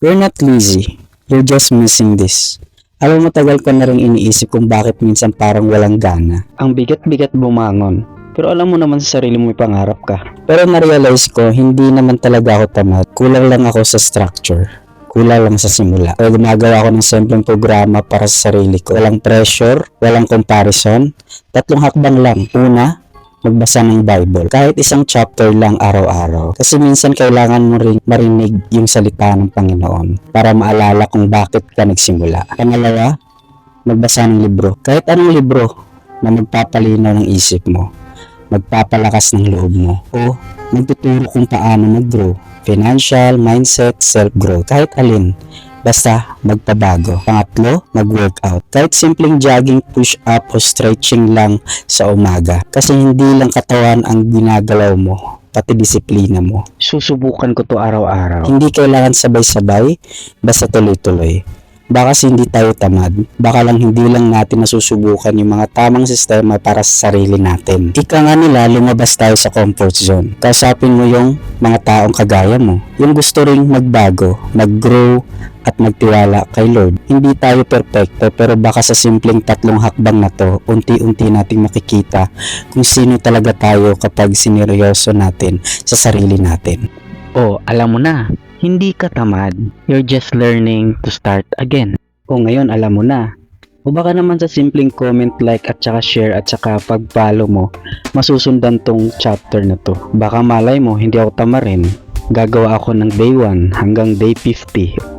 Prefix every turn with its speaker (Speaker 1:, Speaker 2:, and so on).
Speaker 1: You're not lazy. You're just missing this. Alam mo, matagal ko na rin iniisip kung bakit minsan parang walang gana. Ang bigat-bigat bumangon. Pero alam mo naman sa sarili mo may pangarap ka. Pero na-realize ko, hindi naman talaga ako tamad. Kulang lang ako sa structure. Kulang lang sa simula. Kaya gumagawa ako ng simpleng programa para sa sarili ko. Walang pressure, walang comparison. 3 hakbang lang. Una, magbasa ng Bible. Kahit isang chapter lang araw-araw. Kasi minsan kailangan mo ring marinig yung salita ng Panginoon para maalala kung bakit ka nagsimula. Pangalawa, magbasa ng libro. Kahit anong libro na magpapalinaw ng isip mo, magpapalakas ng loob mo, o magtuturo kung paano mag-grow. Financial, mindset, self-growth, kahit alin. Basta magpabago. Pangatlo, mag-workout. Kahit simpleng jogging, push-up o stretching lang sa umaga. Kasi hindi lang katawan ang ginagalaw mo, pati disiplina mo. Susubukan ko to araw-araw. Hindi kailangan sabay-sabay, basta tuloy-tuloy. Baka kasi hindi tayo tamad. Baka lang hindi lang natin nasusubukan yung mga tamang sistema para sa sarili natin. Ika nga nila, lumabas tayo sa comfort zone. Kausapin mo yung mga taong kagaya mo. Yung gusto ring magbago, mag-grow, at magtiwala kay Lord. Hindi tayo perfecto, pero baka sa simpleng 3 hakbang na to, unti-unti nating makikita kung sino talaga tayo kapag sineryoso natin sa sarili natin. Oh, alam mo na, hindi ka tamad. You're just learning to start again. O ngayon alam mo na. O baka naman sa simpleng comment, like at saka share at saka pag-follow mo, masusundan tong chapter na to. Baka malay mo, hindi ako tama rin. Gagawa ako ng day 1 hanggang day 50